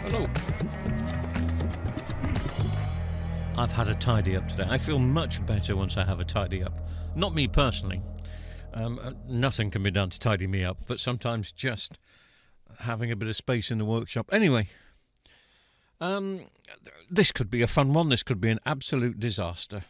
Hello. I've had a tidy up today. I feel much better once I have a tidy up. Not me personally. Nothing can be done to tidy me up, but sometimes just having a bit of space in the workshop. Anyway, this could be a fun one. This could be an absolute disaster.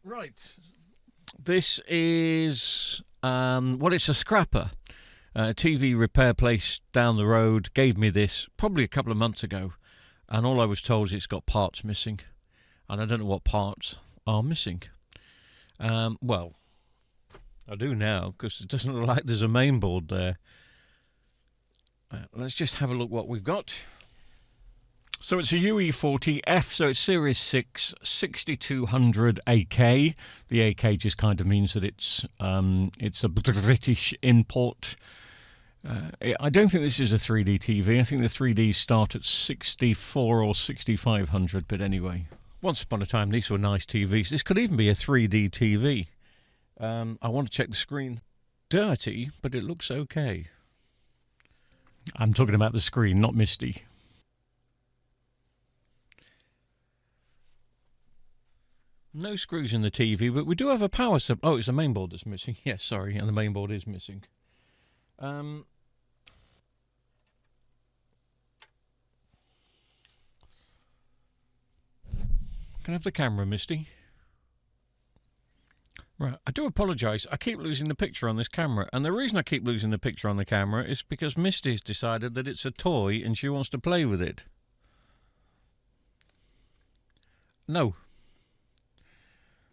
Right. This is, it's a scrapper. TV repair place down the road gave me this probably a couple of months ago, and all I was told is it's got parts missing, and I don't know what parts are missing. Well, I do now, because it doesn't look like there's a main board there. Let's just have a look what we've got. So it's a UE40F, so it's Series 6, 6200 AK. The AK just kind of means that it's a British import. I don't think this is a 3D TV. I think the 3Ds start at 64 or 6500, but anyway. Once upon a time, these were nice TVs. This could even be a 3D TV. I want to check the screen. Dirty, but it looks okay. I'm talking about the screen, not Misty. No screws in the TV, but we do have a power supply. Oh, it's the main board that's missing. Yes, sorry, and the main board is missing. Can I have the camera, Misty? Right, I do apologise. I keep losing the picture on this camera, and the reason I keep losing the picture on the camera is because Misty's decided that it's a toy and she wants to play with it. No.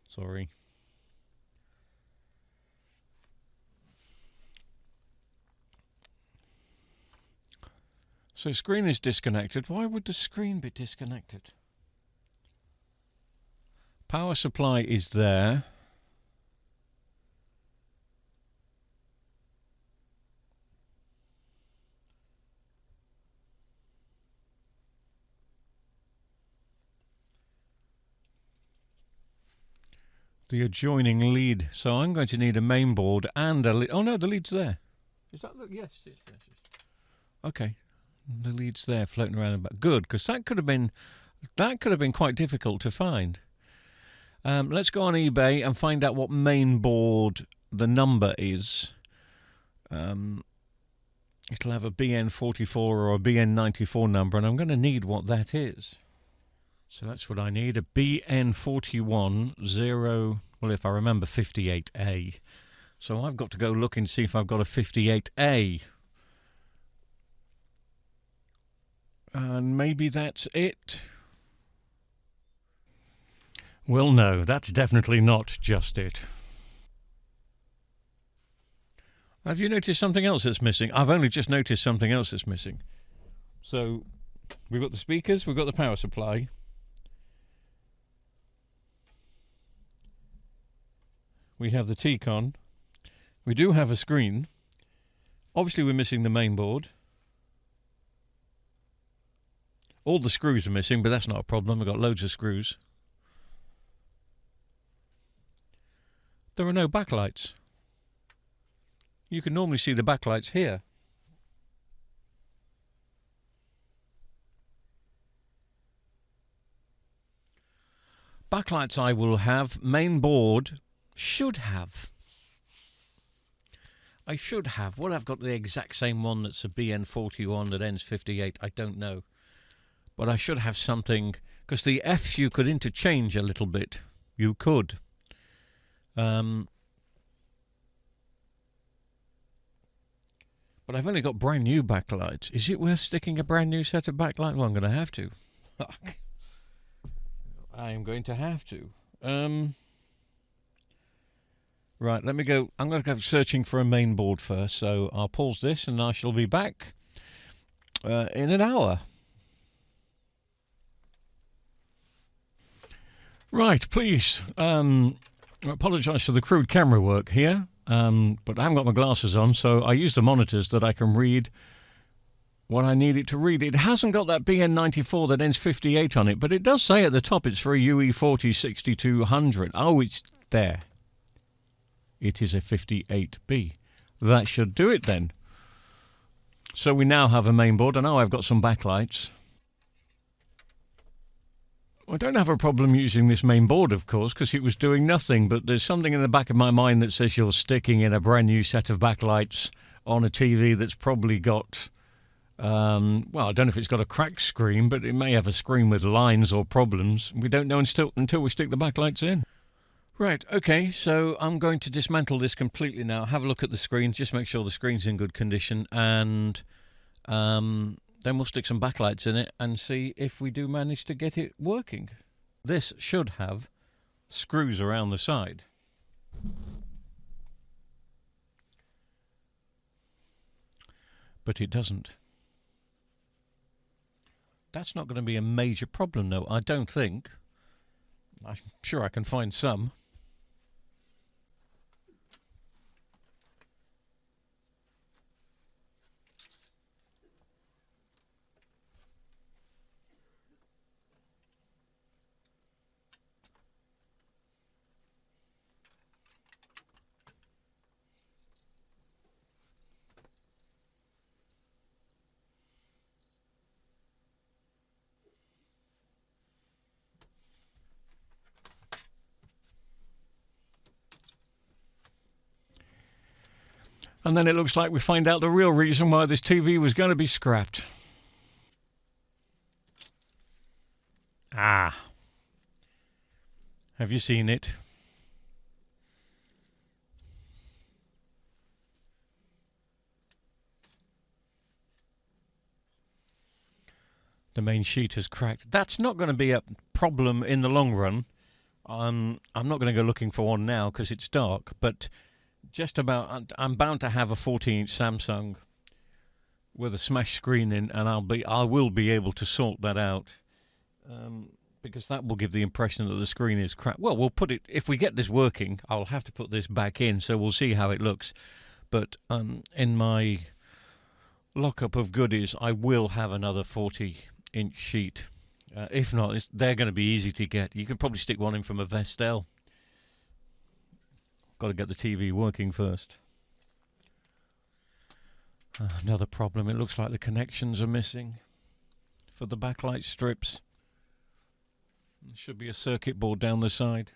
Sorry. So screen is disconnected. Why would the screen be disconnected? Power supply is there. The adjoining lead. So I'm going to need a main board and a lead. Oh no, the lead's there. Is that the... Yes. Okay. The lead's there floating around about. Good, because that could have been quite difficult to find. Let's go on eBay and find out what main board the number is. It'll have a BN44 or a BN94 number, and I'm going to need what that is. So that's what I need, a BN41 0, well, if I remember, 58A. So I've got to go look and see if I've got a 58A. And maybe that's it. Well, no, that's definitely not just it. Have you noticed something else that's missing? I've only just noticed something else that's missing. So we've got the speakers, we've got the power supply. We have the T-Con. We do have a screen. Obviously, we're missing the main board. All the screws are missing, but that's not a problem. We've got loads of screws. There are no backlights. You can normally see the backlights here. Backlights I will have. Main board... Should have. I should have. Well, I've got the exact same one that's a BN41 that ends 58. I don't know. But I should have something, because the Fs you could interchange a little bit. You could. But I've only got brand new backlights. Is it worth sticking a brand new set of backlights? Well, I'm going to have to. I am going to have to. Right, let me go. I'm going to go searching for a main board first, so I'll pause this and I shall be back in an hour. Right, please I apologise for the crude camera work here, but I haven't got my glasses on, so I use the monitors that I can read what I need it to read. It hasn't got that BN94 that ends 58 on it, but it does say at the top it's for a UE40 6200. Oh, it's there. It is a 58B. That should do it then. So we now have a mainboard, and now I've got some backlights. I don't have a problem using this main board, of course, because it was doing nothing, but there's something in the back of my mind that says you're sticking in a brand new set of backlights on a TV that's probably got, well, I don't know if it's got a cracked screen, but it may have a screen with lines or problems. We don't know until we stick the backlights in. Right, okay, so I'm going to dismantle this completely now, have a look at the screen, just make sure the screen's in good condition, and then we'll stick some backlights in it and see if we do manage to get it working. This should have screws around the side. But it doesn't. That's not going to be a major problem, though, I don't think. I'm sure I can find some. And then it looks like we find out the real reason why this TV was going to be scrapped. Ah. Have you seen it? The main sheet has cracked. That's not going to be a problem in the long run. I'm not going to go looking for one now because it's dark, but just about, I'm bound to have a 14-inch Samsung with a smashed screen in, and I will be able to sort that out, because that will give the impression that the screen is cracked. Well, we'll put it, if we get this working, I'll have to put this back in, so we'll see how it looks. But in my lockup of goodies, I will have another 40-inch sheet. If not, they're going to be easy to get. You can probably stick one in from a Vestel. Got to get the TV working first. Another problem, it looks like the connections are missing for the backlight strips. There should be a circuit board down the side.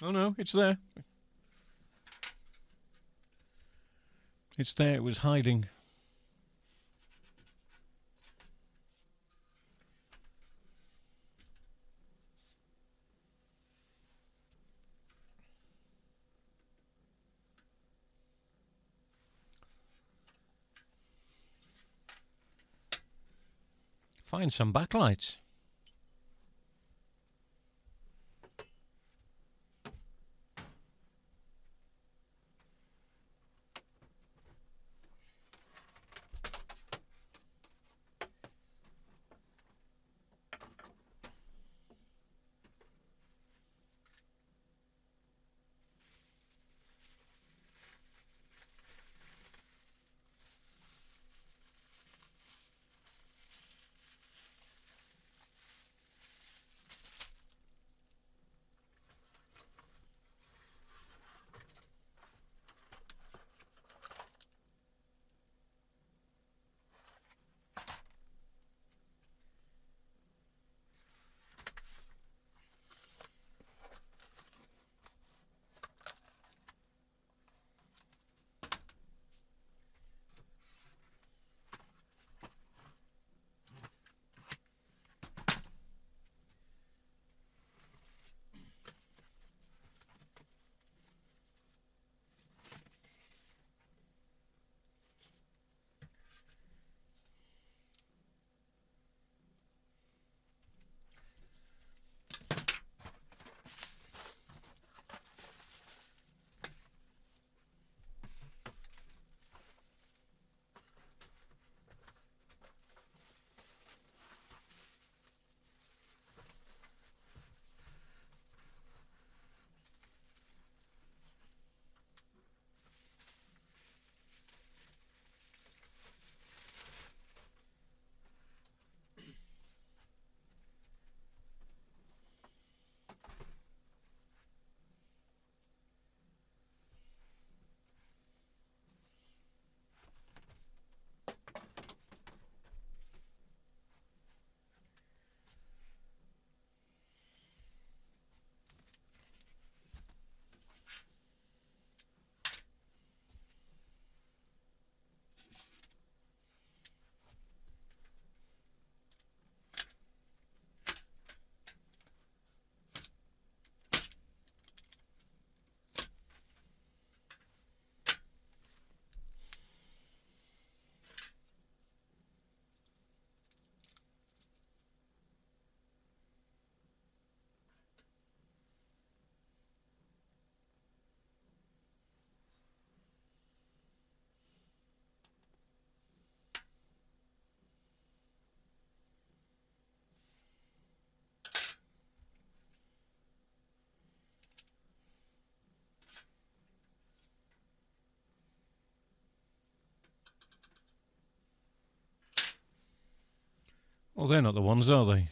Oh no, it's there. It's there, it was hiding. Find some backlights. Oh, they're not the ones, are they?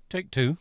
Take two.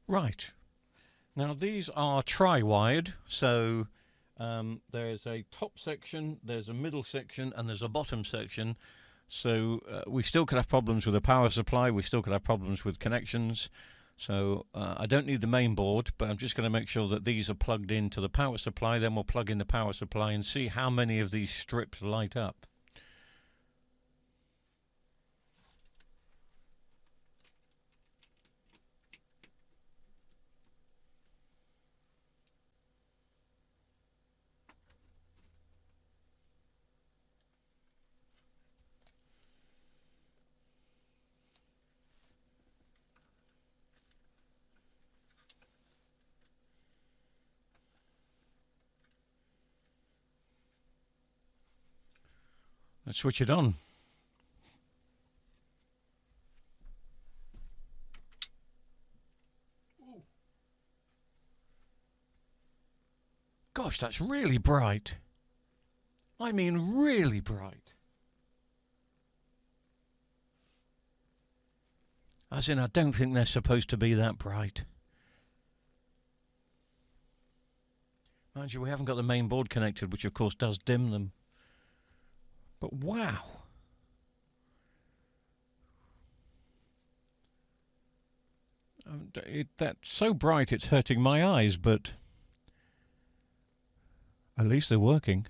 Right. Now these are tri-wired, so there's a top section, there's a middle section, and there's a bottom section. So we still could have problems with the power supply, we still could have problems with connections. So I don't need the main board, but I'm just going to make sure that these are plugged into the power supply. Then we'll plug in the power supply and see how many of these strips light up. Let's switch it on. Gosh, that's really bright. I mean really bright. As in, I don't think they're supposed to be that bright. Mind you, we haven't got the main board connected, which of course does dim them. But wow. That's so bright it's hurting my eyes, but at least they're working.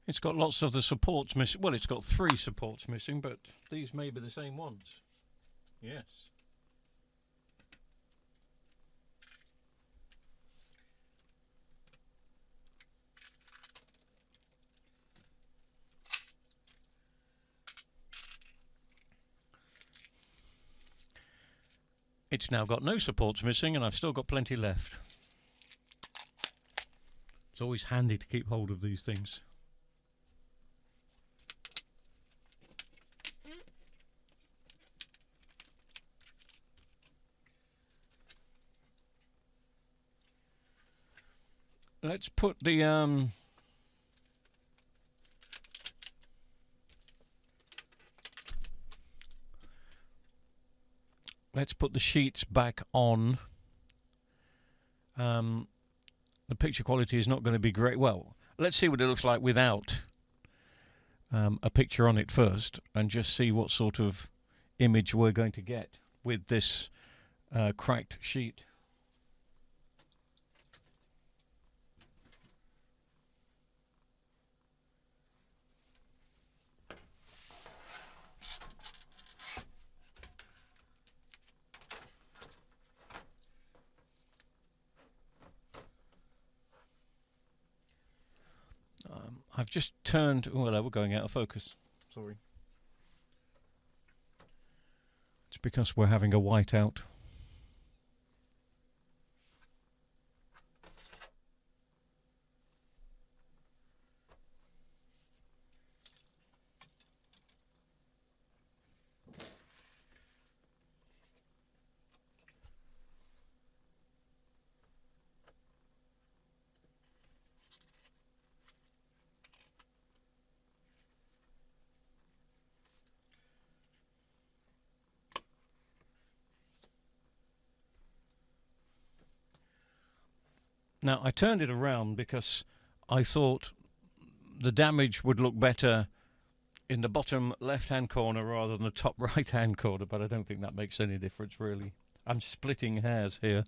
It's got lots of the supports missing. Well, it's got 3 supports missing, but these may be the same ones. Yes. It's now got no supports missing, and I've still got plenty left. It's always handy to keep hold of these things. Let's put the sheets back on. The picture quality is not going to be great. Well, let's see what it looks like without a picture on it first, and just see what sort of image we're going to get with this cracked sheet. I've just turned. Oh, hello, we're going out of focus. Sorry. It's because we're having a whiteout. Now, I turned it around because I thought the damage would look better in the bottom left-hand corner rather than the top right-hand corner, but I don't think that makes any difference, really. I'm splitting hairs here.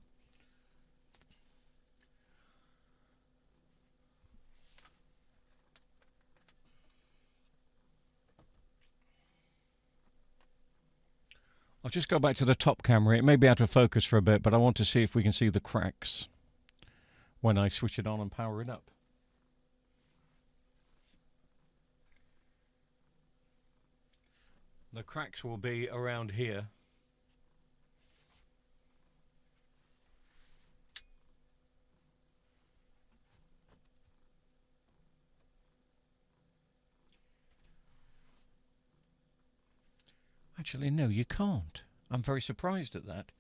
I'll just go back to the top camera. It may be out of focus for a bit, but I want to see if we can see the cracks when I switch it on and power it up. The cracks will be around here. Actually, no, you can't. I'm very surprised at that.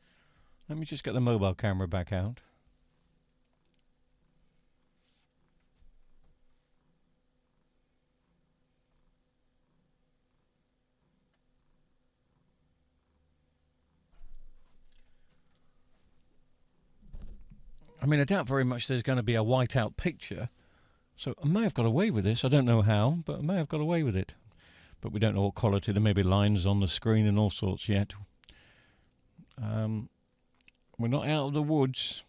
Let me just get the mobile camera back out. I mean, I doubt very much there's going to be a whiteout picture. So I may have got away with this. I don't know how, but I may have got away with it. But we don't know what quality. There may be lines on the screen and all sorts yet. We're not out of the woods.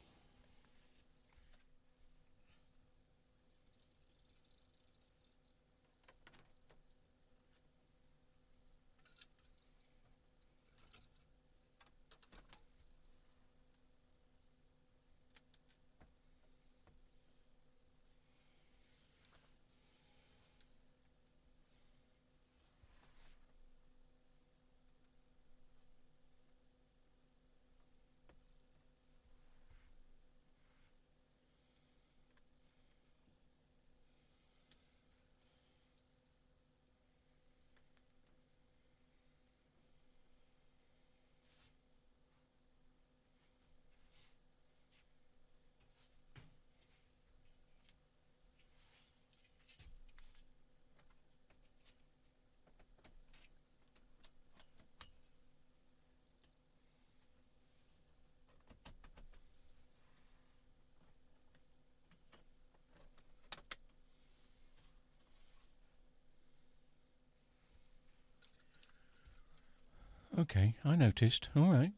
Okay, I noticed. All right.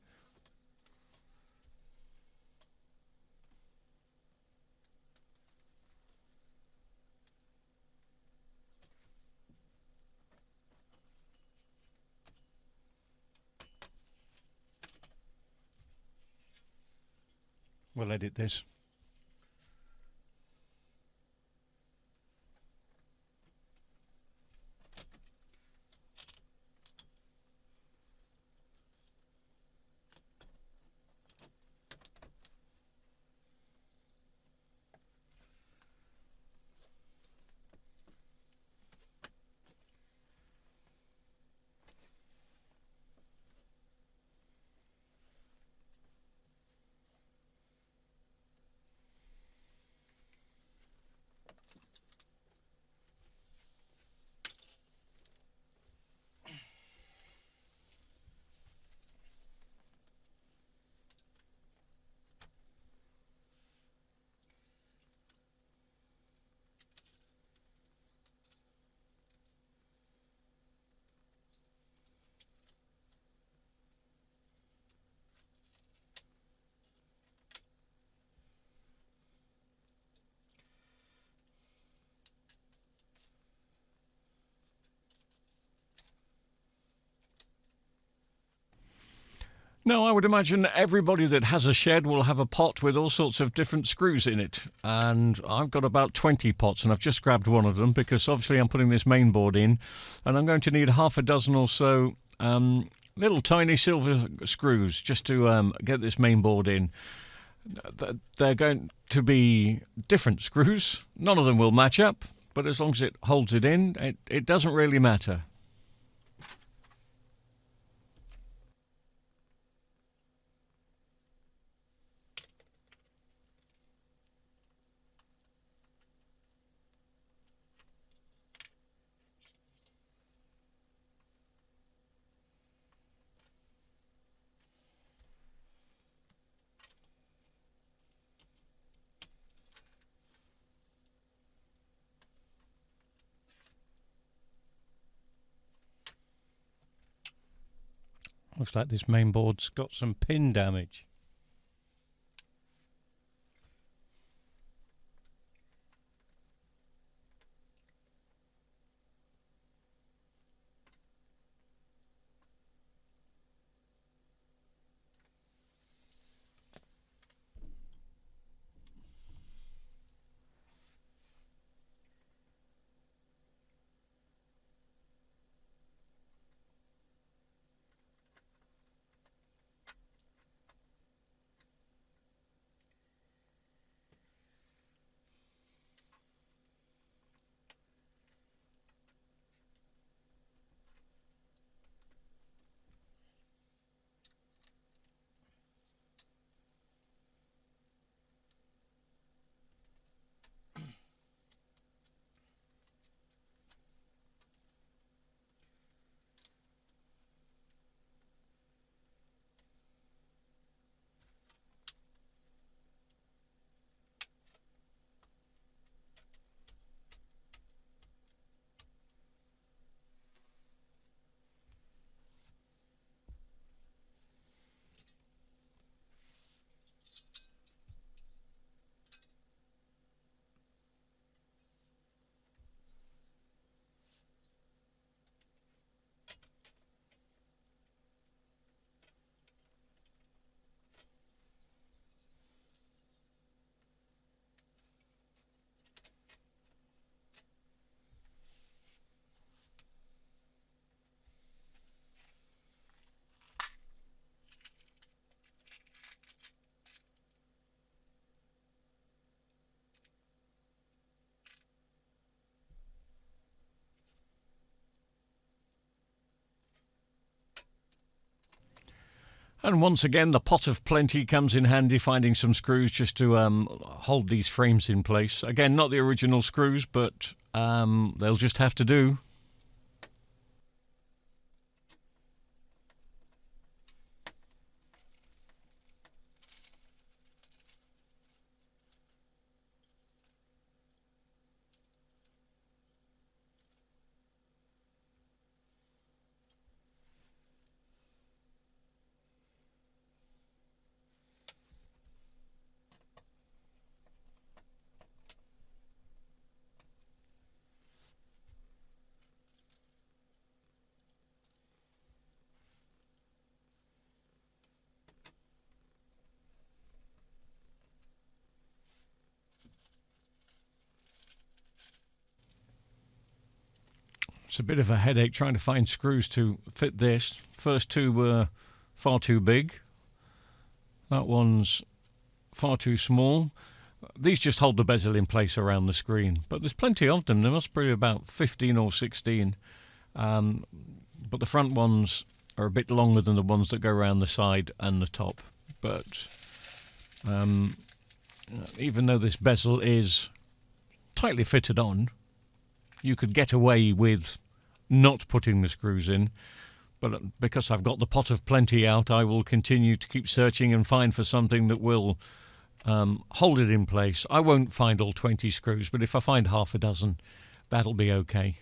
We'll edit this. No, I would imagine everybody that has a shed will have a pot with all sorts of different screws in it. And I've got about 20 pots, and I've just grabbed one of them because obviously I'm putting this main board in, and I'm going to need half a dozen or so little tiny silver screws just to get this main board in. They're going to be different screws. None of them will match up, but as long as it holds it in, it doesn't really matter. Looks like this main board's got some pin damage. And once again, the pot of plenty comes in handy, finding some screws just to hold these frames in place. Again, not the original screws, but they'll just have to do. It's a bit of a headache trying to find screws to fit this. First two were far too big. That one's far too small. These just hold the bezel in place around the screen, but there's plenty of them. There must be about 15 or 16. But the front ones are a bit longer than the ones that go around the side and the top. But even though this bezel is tightly fitted on, you could get away with not putting the screws in. But because I've got the pot of plenty out, I will continue to keep searching and find for something that will hold it in place. I won't find all 20 screws, but if I find half a dozen, that'll be okay.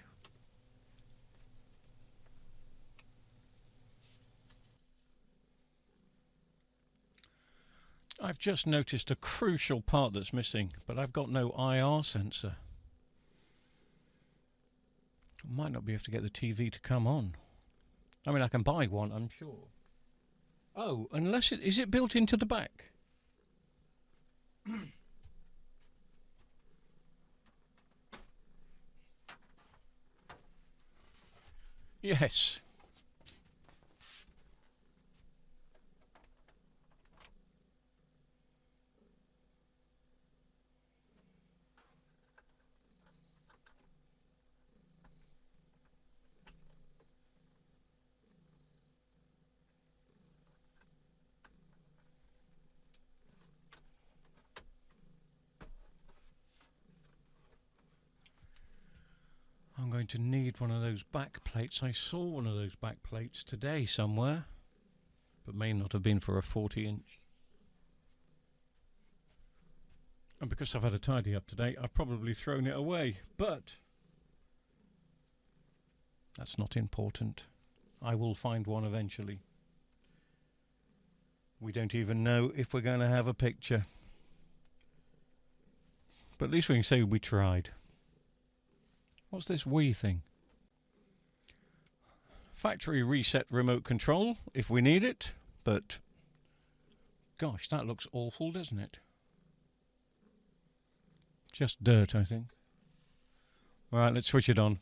I've just noticed a crucial part that's missing, but I've got no IR sensor. I might not be able to get the TV to come on. I mean, I can buy one, I'm sure. Oh, unless is it built into the back? Yes. I'm going to need one of those back plates. I saw one of those back plates today somewhere, but may not have been for a 40-inch. And because I've had a tidy up today, I've probably thrown it away, but that's not important. I will find one eventually. We don't even know if we're going to have a picture, but at least we can say we tried. What's this Wii thing? Factory reset remote control if we need it, but gosh, that looks awful, doesn't it? Just dirt, I think. Right, let's switch it on.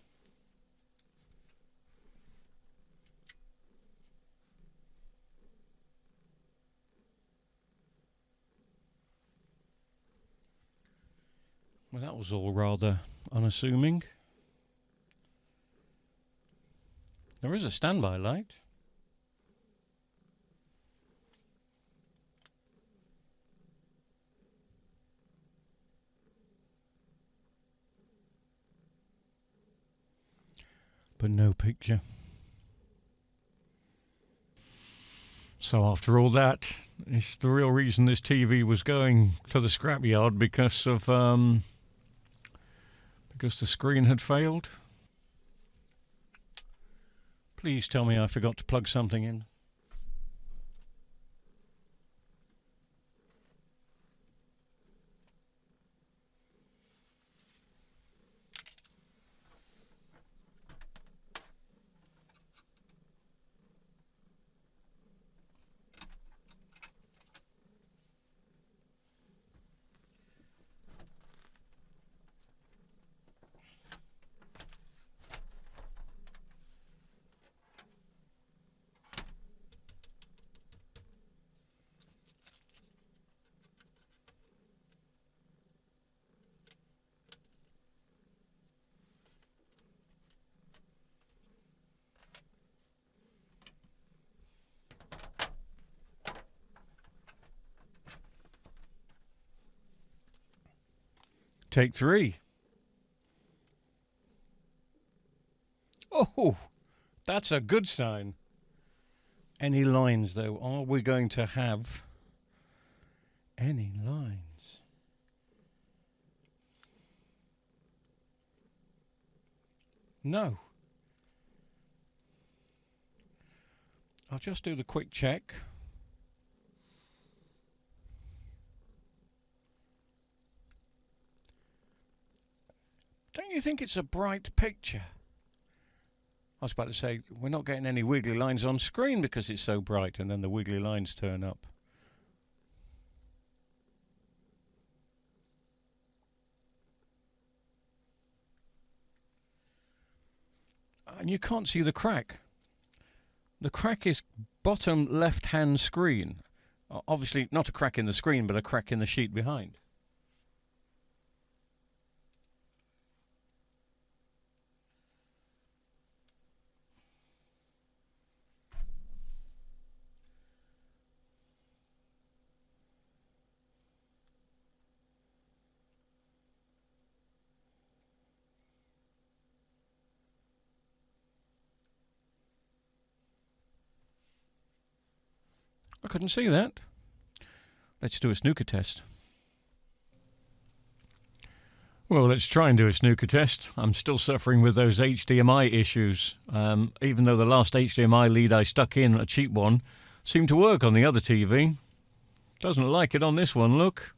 Well, that was all rather unassuming. There is a standby light. But no picture. So after all that, it's the real reason this TV was going to the scrapyard because of because the screen had failed. Please tell me I forgot to plug something in. Take 3. Oh, that's a good sign. Any lines, though? Are we going to have any lines? No. I'll just do the quick check. Don't you think it's a bright picture? I was about to say, we're not getting any wiggly lines on screen because it's so bright, and then the wiggly lines turn up. And you can't see the crack. The crack is bottom left-hand screen. Obviously, not a crack in the screen, but a crack in the sheet behind. I couldn't see that. Let's do a snooker test. Well, let's try and do a snooker test. I'm still suffering with those HDMI issues. Even though the last HDMI lead I stuck in, a cheap one, seemed to work on the other TV. Doesn't like it on this one, look.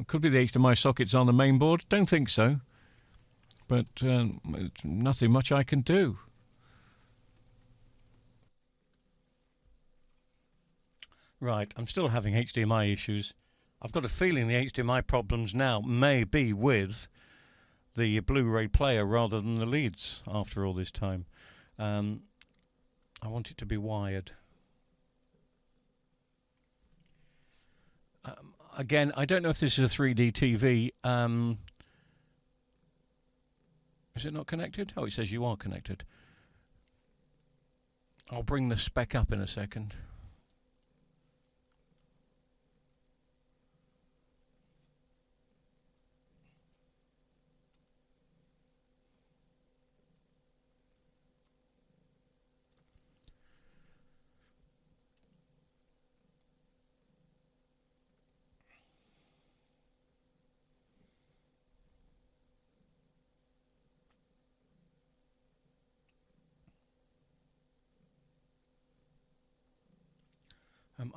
Could be the HDMI sockets on the main board. Don't think so. But nothing much I can do. Right, I'm still having HDMI issues. I've got a feeling the HDMI problems now may be with the Blu-ray player rather than the leads after all this time. I want it to be wired. Again, I don't know if this is a 3D TV. Is it not connected? Oh, it says you are connected. I'll bring the spec up in a second.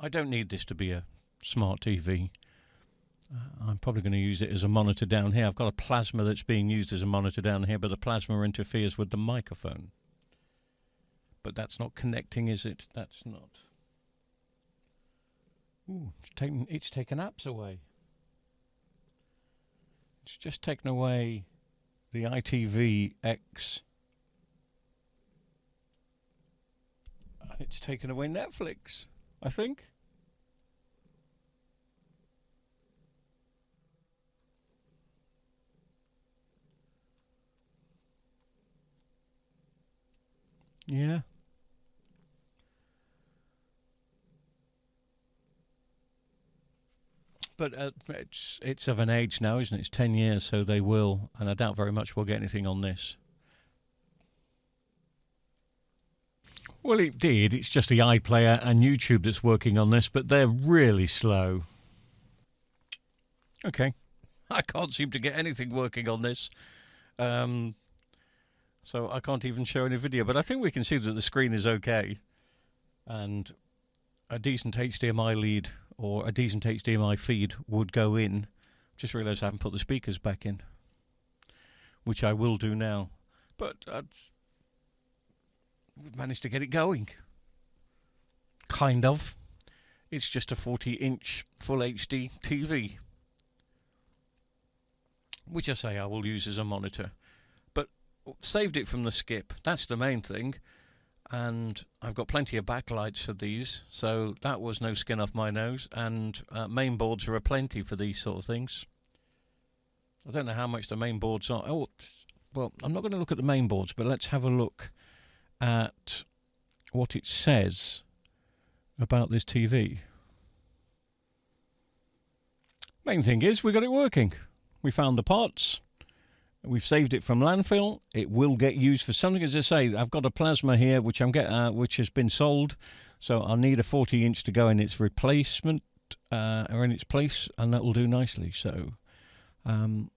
I don't need this to be a smart TV. I'm probably going to use it as a monitor down here. I've got a plasma that's being used as a monitor down here, but the plasma interferes with the microphone. But that's not connecting, is it? That's not. Ooh, it's taken apps away. It's just taken away the ITVX. It's taken away Netflix, I think. Yeah. But it's of an age now, isn't it? It's 10 years, so they will, and I doubt very much we'll get anything on this. Well, it did. It's just the iPlayer and YouTube that's working on this, but they're really slow. Okay. I can't seem to get anything working on this. So I can't even show any video, but I think we can see that the screen is okay. And a decent HDMI lead or a decent HDMI feed would go in. Just realised I haven't put the speakers back in, which I will do now. But we've managed to get it going. Kind of. It's just a 40-inch full HD TV, which I say I will use as a monitor. But saved it from the skip. That's the main thing. And I've got plenty of backlights for these, so that was no skin off my nose. And main boards are aplenty for these sort of things. I don't know how much the main boards are. Oh, well, I'm not going to look at the main boards, but let's have a look at what it says about this TV. Main thing is we got it working. We found the parts. We've saved it from landfill. It will get used for something. As I say, I've got a plasma here which which has been sold, so I'll need a 40-inch to go in its replacement or in its place, and that will do nicely. So I'm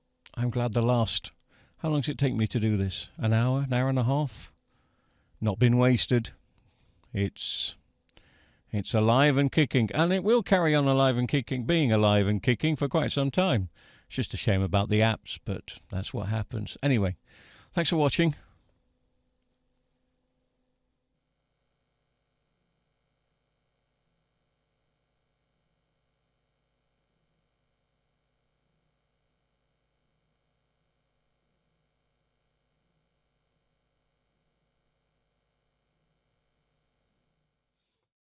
glad the last. How long does it take me to do this? An hour and a half? Not been wasted. It's alive and kicking, and it will carry on alive and kicking, being alive and kicking for quite some time. It's just a shame about the apps, but that's what happens. Anyway, thanks for watching.